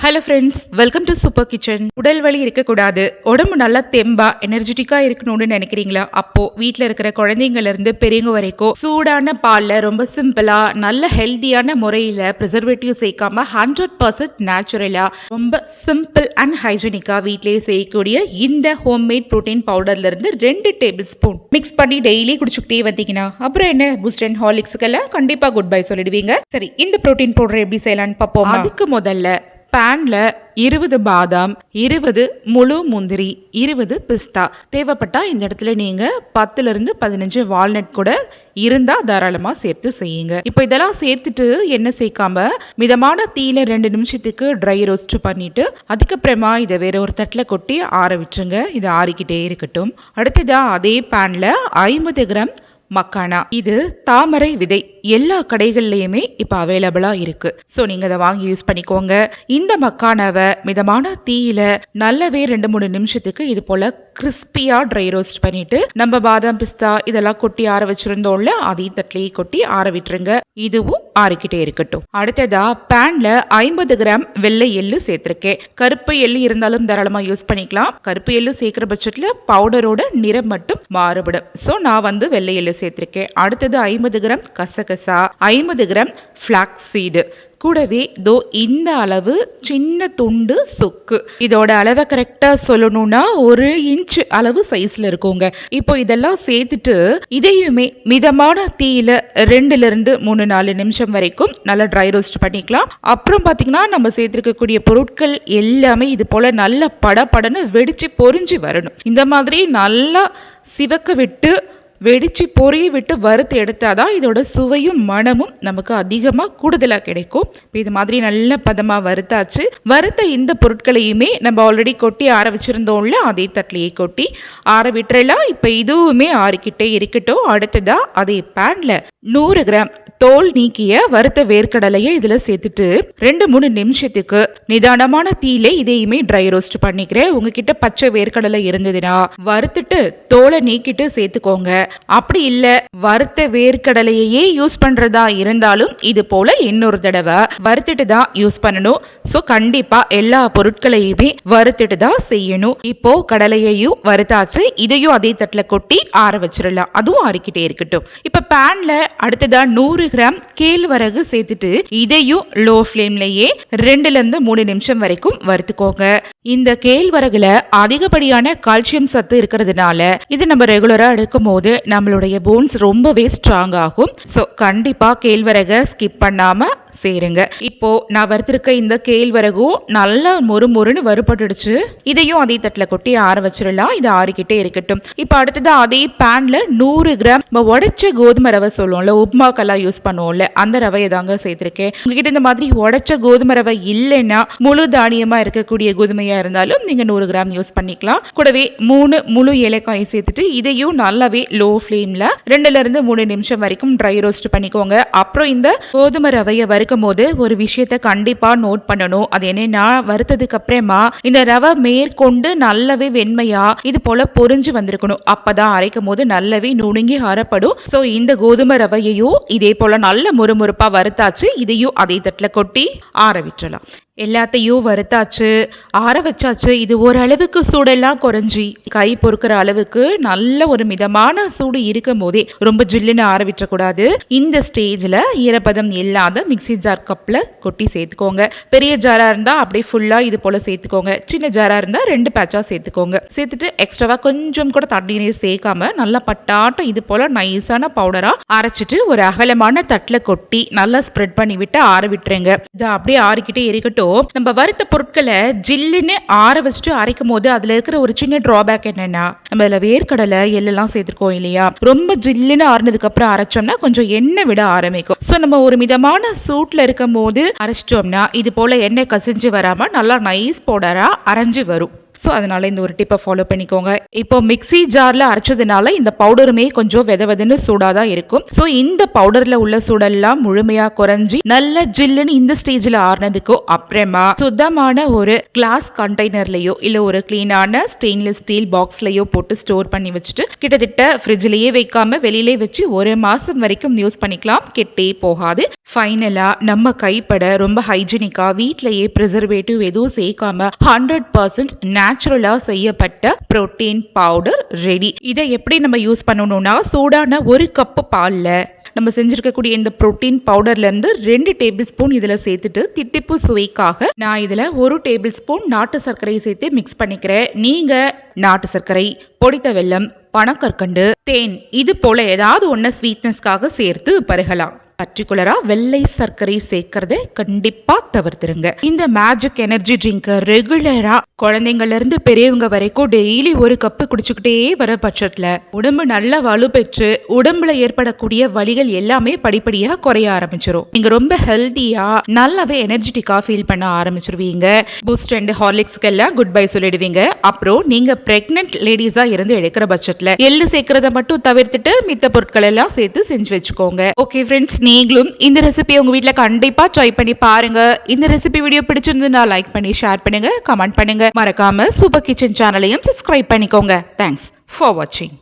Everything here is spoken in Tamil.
Hello friends, welcome to super kitchen. உடல் வலி இருக்கக்கூடாது, உடம்பு நல்லா தெம்பா எனர்ஜெட்டிக்காக இருக்கணும்னு நினைக்கிறீங்களா? அப்போ வீட்டில் இருக்கிற குழந்தைங்கள்ல இருந்து பெரியவங்க வரைக்கும் சூடான பாலில் ரொம்ப சிம்பிளாக நல்ல ஹெல்த்தியான முறையில் ப்ரிசர்வேட்டிவ் சேர்க்காம 100% நேச்சுரலாக ரொம்ப சிம்பிள் அண்ட் ஹைஜீனிக்காக வீட்டிலேயே செய்யக்கூடிய இந்த ஹோம்மேட் ப்ரோட்டீன் பவுடர்லேருந்து 2 டேபிள் ஸ்பூன் மிக்ஸ் பண்ணி டெய்லி குடிச்சுக்கிட்டே வந்தீங்கன்னா அப்புறம் என்ன பூஸ்ட் அண்ட் ஹார்லிக்ஸுக்கெல்லாம் கண்டிப்பாக குட் பை சொல்லிடுவீங்க. சரி, இந்த ப்ரோட்டீன் பவுடர் எப்படி செய்யலான்னு பார்ப்போம். அதுக்கு முதல்ல பேன்ல 20 பாதாம், 20 முழு முந்திரி, 20 பிஸ்தா, தேவைப்பட்டா இந்த இடத்துல நீங்க 10 to 15 வால்நட் கூட இருந்தா தாராளமா சேர்த்து செய்யுங்க. இப்போ இதெல்லாம் சேர்த்துட்டு எண்ணெய் சேர்க்காம மிதமான தீயில 2 நிமிஷத்துக்கு ட்ரை ரோஸ்ட் பண்ணிட்டு அதுக்கப்புறமா இதை வேற ஒரு தட்டில் கொட்டி ஆற விட்டுருங்க. இது ஆறிக்கிட்டே இருக்கட்டும். அடுத்ததா அதே பேன்ல 50 கிராம் மக்கானா, இது தாமரை விதை, எல்லா கடைகள்லையுமே இப்போ அவைலபிளாக இருக்கு. ஸோ நீங்கள் அதை வாங்கி யூஸ் பண்ணிக்கோங்க. இந்த மக்கானாவை மிதமான தீயில நல்லாவே 2-3 நிமிஷத்துக்கு இது போல கிறிஸ்பியாக ட்ரை ரோஸ்ட் பண்ணிட்டு நம்ம பாதாம் பிஸ்தா இதெல்லாம் கொட்டி ஆற வச்சிருந்தோம்ல அதையும் தட்டிலேயே கொட்டி ஆற விட்டுருங்க. இதுவும் ஆறிக்கிட்டே இருக்கட்டும். அடுத்ததா பேன்ல 50 கிராம் வெள்ளை எள்ளு சேர்த்திருக்கேன். கருப்பு எள்ளு இருந்தாலும் தாராளமாக யூஸ் பண்ணிக்கலாம். கருப்பு எள்ளு சேர்க்கிற பட்சத்தில் பவுடரோட நிறம் மட்டும் மாறுபடும். ஸோ நான் வெள்ளை எள்ளு சேர்த்திருக்கேன். அடுத்தது 50 கிராம் கசகசா, 50 கிராம் ஃபிளாக்ஸ் சீடு, கூடவே இந்த அளவு சின்ன துண்டு சொக்கு. இதோட அளவை கரெக்டாக சொல்லணும்னா 1 இன்ச் அளவு சைஸில் இருக்குங்க. இப்போ இதெல்லாம் சேர்த்துட்டு இதையுமே மிதமான தீயில 2 to 3-4 நிமிஷம் வரைக்கும் நல்லா ட்ரை ரோஸ்ட் பண்ணிக்கலாம். அப்புறம் பார்த்தீங்கன்னா நம்ம சேர்த்துருக்கக்கூடிய பொருட்கள் எல்லாமே இது போல் நல்லா படன்னு வெடிச்சு பொரிஞ்சு வரணும். இந்த மாதிரி நல்லா சிவக்க விட்டு வெடிச்சு பொரிய விட்டு வறுத்து எடுத்தாதான் இதோட சுவையும் மனமும் நமக்கு அதிகமாக கூடுதலாக கிடைக்கும். இது மாதிரி நல்ல பதமாக வறுத்தாச்சு. வறுத்த இந்த பொருட்களையுமே நம்ம ஆல்ரெடி கொட்டி ஆற வச்சிருந்தோம்ல அதே தட்டிலேயே கொட்டி ஆற விட்டுறலாம். இப்போ இதுவுமே ஆறிக்கிட்டே இருக்கட்டும். அடுத்ததா அதே பேன்ல 100 கிராம் தோல் நீக்கிய வறுத்த வேர்க்கடலையை இதில் சேர்த்துட்டு 2-3 நிமிஷத்துக்கு நிதானமான தீயில இதையுமே ட்ரை ரோஸ்ட் பண்ணிக்கிறேன். உங்ககிட்ட பச்சை வேர்க்கடலை இருந்ததுன்னா வறுத்துட்டு தோலை நீக்கிட்டு சேர்த்துக்கோங்க. அப்படி இல்ல வறுத்த வேர்க்கடலையே யூஸ் பண்றதா இருந்தாலும் இது போல இன்னொரு தடவை வறுத்துட்டு தான் யூஸ் பண்ணணும். ஸோ கண்டிப்பா எல்லா பொருட்களையுமே வறுத்துட்டு தான் செய்யணும். இப்போ கடலையையும் வறுத்தாச்சு. இதையும் அதே தட்டில் கொட்டி ஆற வச்சிடலாம். அதுவும் ஆறிக்கிட்டே இருக்கட்டும். இப்ப பேன்ல அடுத்ததா 100 கிராம் கேழ்வரகு சேர்த்துட்டு இதையும் லோ ஃப்ளேம்லயே 2 to 3 நிமிஷம் வரைக்கும் வறுத்துக்கோங்க. இந்த கேழ்வரகுல அதிகப்படியான கால்சியம் சத்து இருக்கிறதுனால இது நம்ம ரெகுலரா எடுக்கும் போது நம்மளுடைய போன்ஸ் ரொம்பவே ஸ்ட்ராங் ஆகும். ஸோ கண்டிப்பா கேழ்வரகை ஸ்கிப் பண்ணாம சேருங்க. இப்போ நான் வறுத்திருக்க இந்த கேழ்வரகும் நல்லா மொறுமொறுன்னு வறுபட்டுடுச்சு. இதையும் அதே தட்டில் கொட்டி ஆற வச்சிடலாம். இது ஆறிக்கிட்டே இருக்கட்டும். இப்போ அடுத்தது அதே பேன்ல 100 கிராம் உடைச்ச கோதுமை ரவை சொல்லுவோம்ல, உப்மாக்கெல்லாம் யூஸ் பண்ணுவோம்ல, அந்த ரவையை தாங்க சேர்த்திருக்கேன். உங்ககிட்ட இந்த மாதிரி உடைச்ச கோதுமை ரவை இல்லைன்னா முழு தானியமா இருக்கக்கூடிய கோதுமையா இருந்தாலும் நீங்க 100 கிராம் யூஸ் பண்ணிக்கலாம். கூடவே 3 முழு ஏலக்காயை சேர்த்துட்டு இதையும் நல்லாவே லோ ஃப்ளேம்ல 2 to 3 நிமிஷம் வரைக்கும் ட்ரை ரோஸ்ட் பண்ணிக்கோங்க. அப்புறம் இந்த கோதுமை ரவையை வறுக்கும் போது ஒரு விஷயத்தை கண்டிப்பா நோட் பண்ணணும். அது என்னன்னா வறுத்ததுக்கு அப்புறமா இந்த ரவை மேற்கொண்டு நல்லாவே வெண்மையா இது போல பொரிஞ்சு வந்திருக்கணும். அப்பதான் அரைக்கும் போது நல்லாவே நுணுங்கி அரைப்படும். ஸோ இந்த கோதுமை ரவையையும் இதே போல நல்ல முறுமுறுப்பா வறுத்தாச்சு. இதையும் அதே தட்டில் கொட்டி ஆற விட்டுறலாம். எல்லாத்தையும் வறுத்தாச்சு, ஆற வச்சாச்சு. இது ஓரளவுக்கு சூடெல்லாம் குறைஞ்சி கை பொறுக்கிற அளவுக்கு நல்ல ஒரு மிதமான சூடு இருக்கும் போதே ரொம்ப ஜில்லுன்னு ஆற விட்டுறக்கூடாது. இந்த ஸ்டேஜில் ஈரப்பதம் இல்லாத மிக்சி ஜார் கப்பில் கொட்டி சேர்த்துக்கோங்க. பெரிய ஜாரா இருந்தா அப்படியே ஃபுல்லா இது போல சேர்த்துக்கோங்க. சின்ன ஜாரா இருந்தா 2 பேட்சா சேர்த்துக்கோங்க. சேர்த்துட்டு எக்ஸ்ட்ராவா கொஞ்சம் கூட தண்ணி நீர் சேர்க்காம நல்லா பட்டாட்டம் இது போல நைஸான பவுடரா அரைச்சிட்டு ஒரு அகலமான தட்டில் கொட்டி நல்லா ஸ்ப்ரெட் பண்ணி விட்டு ஆற விட்டுருங்க. இது அப்படியே ஆறிக்கிட்டே இருக்கட்டும். நம்ம வறுத்த பொருட்களை ஜில்லுன்னு ஆற வச்சுட்டு அரைக்கும் போது அதுல இருக்கிற ஒரு சின்ன டிராபேக் என்னன்னா நம்ம அதுல வேர்க்கடலை எல்லாம் சேர்த்திருக்கோம் இல்லையா, ரொம்ப ஜில்லுன்னு ஆறுனதுக்கு அப்புறம் அரைச்சோம்னா கொஞ்சம் எண்ணெய் விட ஆரம்பிக்கும். ஸோ நம்ம ஒரு மிதமான சூட்ல இருக்கும் போது அரைச்சிட்டோம்னா இது போல எண்ணெய் கசிஞ்சு வராம நல்லா நைஸ் பவுடரா அரைஞ்சு வரும். ஸோ அதனால இந்த ஒரு டிப்பை ஃபாலோ பண்ணிக்கோங்க. இப்போ மிக்ஸி ஜார்ல அரைச்சதுனால இந்த பவுடருமே கொஞ்சம் வெதன்னு சூடாக தான் இருக்கும். ஸோ இந்த பவுடர்ல உள்ள சூடெல்லாம் முழுமையா குறைஞ்சி நல்ல ஜில்லுன்னு இந்த ஸ்டேஜில் ஆறுனதுக்கோ அப்புறமா சுத்தமான ஒரு கிளாஸ் கண்டெய்னர்லயோ இல்ல ஒரு கிளீனான ஸ்டெயின்லெஸ் ஸ்டீல் பாக்ஸ்லயோ போட்டு ஸ்டோர் பண்ணி வச்சுட்டு கிட்டத்தட்ட ஃப்ரிட்ஜ்லயே வைக்காம வெளியிலே வச்சு 1 மாசம் வரைக்கும் யூஸ் பண்ணிக்கலாம். கெட்டே போகாது. ஃபைனலா நம்ம கைப்பட ரொம்ப ஹைஜீனிக்கா வீட்லயே ப்ரிசர்வேட்டிவ் எதுவும் சேர்க்காம 100% நேச்சுரலா செய்யப்பட்ட புரோட்டீன் பவுடர் ரெடி. இதை எப்படி நம்ம யூஸ் பண்ணணும்னா, சூடான 1 கப்பு பால்ல நம்ம செஞ்சிருக்கக்கூடிய இந்த புரோட்டீன் பவுடர்ல இருந்து 2 டேபிள் ஸ்பூன் இதுல சேர்த்துட்டு தித்திப்பு சுவைக்காக நான் இதுல 1 டேபிள் ஸ்பூன் நாட்டு சர்க்கரையை சேர்த்து மிக்ஸ் பண்ணிக்கிறேன். நீங்க நாட்டு சர்க்கரை, பொடித்த வெல்லம், பனக்கற்கண்டு, தேன் இது போல ஏதாவது ஒன்று ஸ்வீட்னஸ்க்காக சேர்த்து பருகலாம். பர்டிகுலரா வெள்ளை சர்க்கரை சேர்க்கறத கண்டிப்பா தவிர்த்துருங்க. இந்த மேஜிக் எனர்ஜி ட்ரிங்க் ரெகுலரா குழந்தைங்கள்ல இருந்து பெரியவங்க வரைக்கும் டெய்லி 1 கப்பு குடிச்சுக்கிட்டே வர பட்சத்துல உடம்பு நல்லா வலுப்பெற்று உடம்புல ஏற்படக்கூடிய வலிகள் எல்லாமே படிப்படியா குறைய ஆரம்பிச்சிடும். நீங்க ரொம்ப ஹெல்த்தியா நல்லாவே எனர்ஜெட்டிக்கா ஃபீல் பண்ண ஆரம்பிச்சிருவீங்க. பூஸ்ட் அண்ட் ஹார்லிக்ஸ்க்கு எல்லாம் குட் பை சொல்லிடுவீங்க. அப்புறம் நீங்க பிரெக்னன்ட் லேடிஸா இருந்து எடுக்கிற பட்சத்துல எள்ளு சேர்க்கறத மட்டும் தவிர்த்துட்டு மித்த பொருட்கள் எல்லாம் சேர்த்து செஞ்சு வச்சுக்கோங்க. ஓகே ஃப்ரெண்ட்ஸ், நீங்களும் இந்த ரெசிபி உங்க வீட்ல கண்டிப்பா ட்ரை பண்ணி பாருங்க. இந்த ரெசிபி வீடியோ பிடிச்சிருந்தா லைக் பண்ணி ஷேர் பண்ணுங்க, கமெண்ட் பண்ணுங்க. மறக்காம சூப்பர் கிச்சன் சேனலையும் சப்ஸ்கிரைப் பண்ணிக்கோங்க. தேங்க்ஸ் ஃபார் வாட்சிங்.